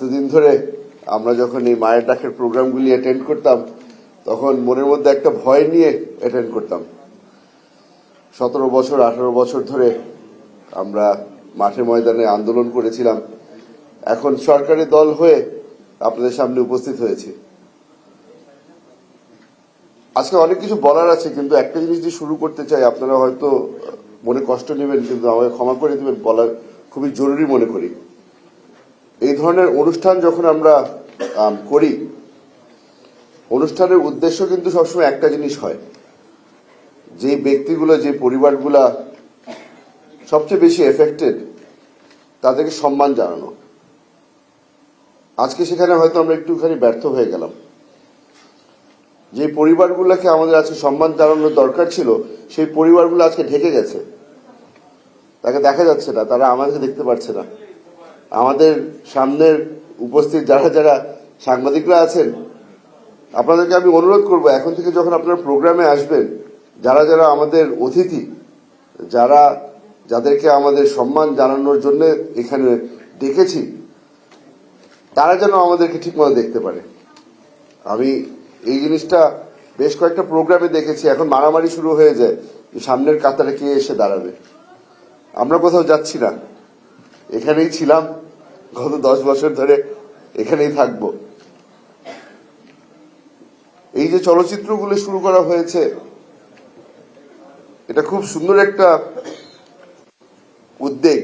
এতদিন ধরে আমরা যখন এই মায়ের ডাকের প্রোগ্রামগুলি অ্যাটেন্ড করতাম তখন মনের মধ্যে একটা ভয় নিয়ে অ্যাটেন্ড করতাম। 17 বছর 18 বছর ধরে আমরা মাঠে ময়দানে আন্দোলন করেছিলাম। এখন সরকারি দল হয়ে আপনাদের সামনে উপস্থিত হয়েছি। আজকে অনেক কিছু বলার আছে, কিন্তু একটা জিনিস দিয়ে শুরু করতে চাই। আপনারা হয়তো মনে কষ্ট নেবেন, কিন্তু আমাকে ক্ষমা করে দেবেন, বলার খুবই জরুরি মনে করি। এই ধরনের অনুষ্ঠান যখন আমরা করি, অনুষ্ঠানের উদ্দেশ্য কিন্তু সবসময় একটা জিনিস হয়, যে ব্যক্তিগুলো, যে পরিবারগুলা সবচেয়ে বেশি এফেক্টেড, তাদেরকে সম্মান জানানো। আজকে সেখানে হয়তো আমরা একটুখানি ব্যর্থ হয়ে গেলাম। যে পরিবারগুলোকে আমাদের আজকে সম্মান জানানোর দরকার ছিল, সেই পরিবারগুলো আজকে ঢেকে গেছে, তাকে দেখা যাচ্ছে না, তারা আমাদেরকে দেখতে পাচ্ছে না। আমাদের সামনের উপস্থিত যারা যারা সাংবাদিকরা আছেন, আপনাদেরকে আমি অনুরোধ করব, এখন থেকে যখন আপনারা প্রোগ্রামে আসবেন, যারা যারা আমাদের অতিথি, যাদেরকে আমাদের সম্মান জানানোর জন্য এখানে ডেকেছি, তারা যেন আমাদেরকে ঠিকমতো দেখতে পারে। আমি এই জিনিসটা বেশ কয়েকটা প্রোগ্রামে দেখেছি। এখন মারামারি শুরু হয়ে যায়, সামনের কাতারে কে এসে দাঁড়াবে। আমরা কোথাও যাচ্ছি না, এখানেই ছিলাম গত 10 বছর ধরে, এখানেই থাকবো। এই যে চলচ্চিত্রগুলো শুরু করা হয়েছে, এটা খুব সুন্দর একটা উদ্যোগ।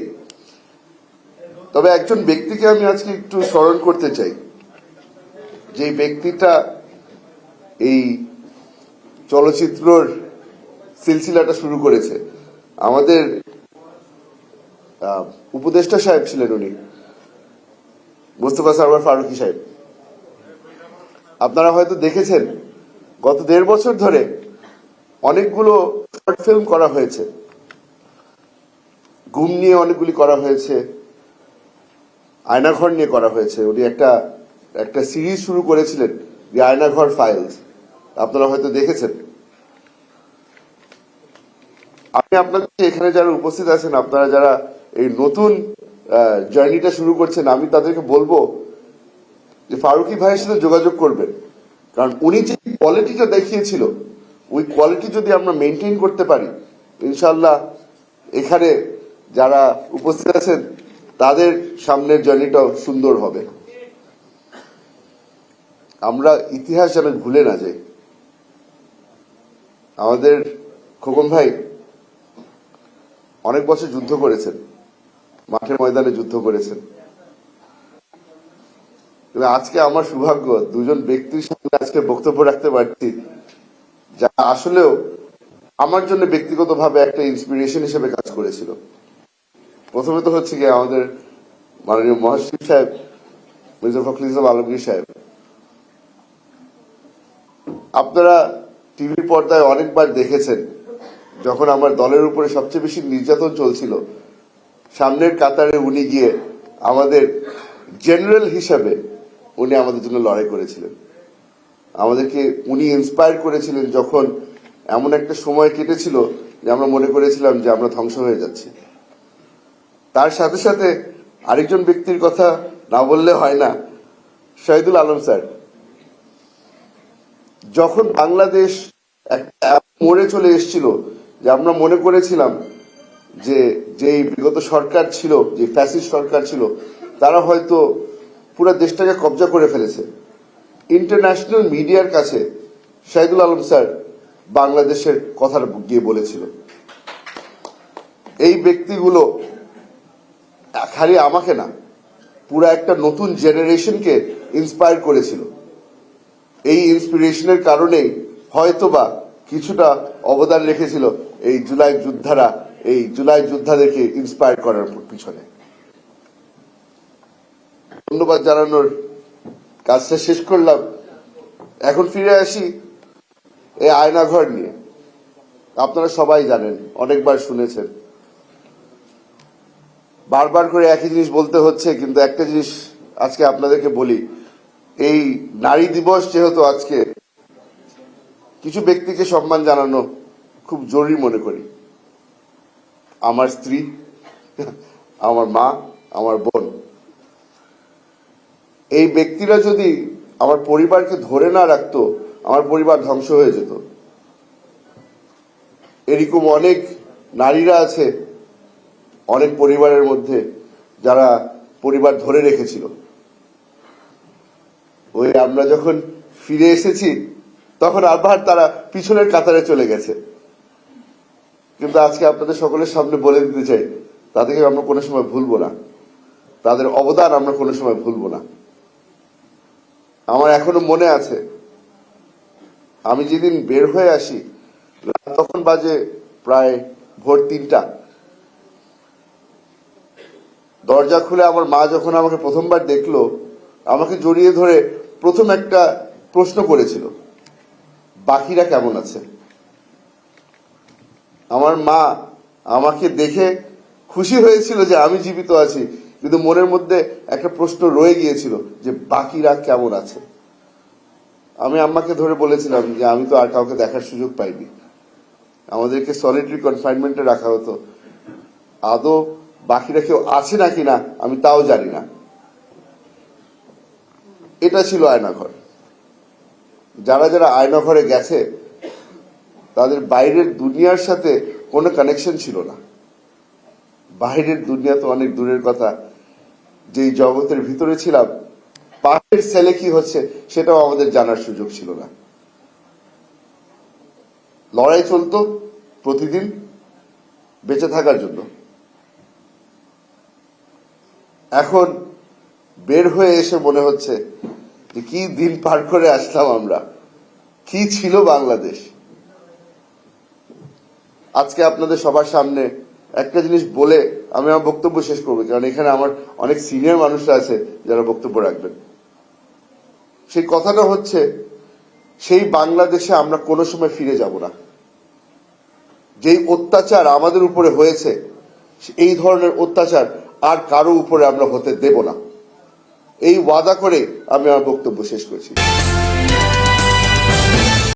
তবে একজন ব্যক্তিকে আমি আজকে একটু স্মরণ করতে চাই, যে ব্যক্তিটা এই চলচ্চিত্রর সিলসিলাটা শুরু করেছে। আমাদের উপদেষ্টা সাহেব ছিলেন, উনি মোস্তফা সরওয়ার ফারুকী সাহেব। আপনারা হয়তো দেখেছেন, গত 1.5 বছর ধরে অনেকগুলো শর্ট ফিল্ম করা হয়েছে। গুম নিয়ে অনেকগুলি করা হয়েছে, আয়নাঘর নিয়ে করা হয়েছে। উনি একটা সিরিজ শুরু করেছিলেন, দি আয়নাঘর ফাইলস, আপনারা হয়তো দেখেছেন। আমি আপনাদের এখানে যারা উপস্থিত আছেন, আপনারা যারা এই নতুন জার্নিটা শুরু করছেন, আমি তাদেরকে বলবো যে ফারুকী ভাইয়ের সাথে যোগাযোগ করবেন। কারণ উনি যে কোয়ালিটিটা দেখিয়েছিল, ওই কোয়ালিটি যদি আমরা মেনটেন করতে পারি, ইনশাল্লাহ এখানে যারা উপস্থিত আছেন তাদের সামনের জার্নিটাও সুন্দর হবে। আমরা ইতিহাস যেন ভুলে না যাই। আমাদের খোকন ভাই অনেক বছর যুদ্ধ করেছেন, মাঠের ময়দানে যুদ্ধ করেছেন। কিন্তু আজকে আমার সৌভাগ্য, দুজন ব্যক্তির সামনে আজকে বক্তব্য রাখতে পারছি, যা আসলেও আমার জন্য ব্যক্তিগতভাবে একটা ইন্সপিরেশন হিসেবে কাজ করেছিল। প্রথমে তো হচ্ছে গিয়ে আমাদের মাননীয় মহাসচিব সাহেব, মির্জা ফখরুল ইসলাম আলমগীর সাহেব। আপনারা টিভি পর্দায় অনেকবার দেখেছেন, যখন আমার দলের উপরে সবচেয়ে বেশি নির্যাতন চলছিল, সামনের কাতারে উনি গিয়ে আমাদের জেনারেল হিসাবে উনি আমাদের জন্য লড়াই করেছিলেন। আমাদেরকে উনি ইন্সপায়ার করেছিলেন, যখন এমন একটা সময় কেটেছিল যে আমরা মনে করেছিলাম যে আমরা ধ্বংস হয়ে যাচ্ছি। তার সাথে সাথে আরেকজন ব্যক্তির কথা না বললে হয় না, শহীদুল আলম স্যার। যখন বাংলাদেশ মোড়ে চলে এসেছিল, যে আমরা মনে করেছিলাম যে যেই বিগত সরকার ছিল, যে ফ্যাসিস্ট সরকার ছিল, তারা হয়তো পুরো দেশটাকে কবজা করে ফেলেছে, ইন্টারন্যাশনাল মিডিয়ার কাছে শহীদুল আলম স্যার বাংলাদেশের কথা গিয়ে বলেছিল। এই ব্যক্তিগুলো খালি আমাকে না, পুরো একটা নতুন জেনারেশনকে ইন্সপায়ার করেছিল। এই ইন্সপিরেশনের কারণেই হয়তোবা কিছুটা অবদান রেখেছিল এই জুলাই যোদ্ধাদেরকে ইন্সপায়ার করার পিছনে। ধন্যবাদ জানানোর কাজটা শেষ করলাম। এখন ফিরে আসি এই আয়নাঘর নিয়ে। আপনারা সবাই জানেন, অনেকবার শুনেছেন, বারবার করে একই জিনিস বলতে হচ্ছে, কিন্তু একটা জিনিস আজকে আপনাদেরকে বলি। এই নারী দিবস যেহেতু আজকে, কিছু ব্যক্তিকে সম্মান জানানো খুব জরুরি মনে করি। আমার স্ত্রী, আমার মা, আমার বোন। এই ব্যক্তিরা যদি আমার পরিবারকে ধরে না রাখতো, আমার পরিবার ধ্বংস হয়ে যেত। এরকম অনেক নারীরা আছে অনেক পরিবারের মধ্যে যারা পরিবার ধরে রেখেছিল। ওই আমরা যখন ফিরে এসেছি তখন আবার তারা পিছনের কাতারে চলে গেছে। কিন্তু আজকে আপনাদের সকলের সামনে বলে দিতে চাই, তাদেরকে আমরা কোনো সময় ভুলবো না, তাদের অবদান আমরা কোনো সময় ভুলবো না। আমার এখনো মনে আছে, আমি যেদিন বের হয়ে আসি তখন বাজে প্রায় ভোর 3টা। দরজা খুলে আমার মা যখন আমাকে প্রথমবার দেখলো, আমাকে জড়িয়ে ধরে প্রথম একটা প্রশ্ন করেছিল, বাকিরা কেমন আছে? আমার মা আমাকে দেখে খুশি হয়েছিল যে আমি জীবিত আছি, কিন্তু মনের মধ্যে একটা প্রশ্ন রয়ে গিয়েছিল যে বাকিরা কেমন আছে। আমি আম্মাকে ধরে বলেছিলাম যে আমি তো আর কাউকে দেখার সুযোগ পাইনি, আমাদেরকে সলিটারি কনফাইনমেন্টে রাখা হতো, আদৌ বাকিরা কেউ আছে নাকি না আমি তাও জানি না। এটা ছিল আয়নাঘর। যারা যারা আয়নাঘরে গেছে তাদের বাইরের দুনিয়ার সাথে কোনো কানেকশন ছিল না। বাইরের দুনিয়া তো অনেক দূরের কথা, যেই জগতের ভিতরে ছিলাম পাশের সেলে কি হচ্ছে সেটাও আমাদের জানার সুযোগ ছিল না। লড়াই চলতো প্রতিদিন বেঁচে থাকার জন্য। এখন বের হয়ে এসে মনে হচ্ছে যে কি দিন পার করে আসলাম আমরা, কি ছিল বাংলাদেশ। আজকে আপনাদের সবার সামনে একটা জিনিস বলে আমি আমার বক্তব্য শেষ করবো, কারণ এখানে আমার অনেক সিনিয়র মানুষরা আছে যারা বক্তব্য রাখবেন। সেই কথাটা হচ্ছে, সেই বাংলাদেশে আমরা কোনো সময় ফিরে যাব না। যেই অত্যাচার আমাদের উপরে হয়েছে, এই ধরনের অত্যাচার আর কারো উপরে আমরা হতে দেব না। এই ওয়াদা করে আমি আমার বক্তব্য শেষ করছি।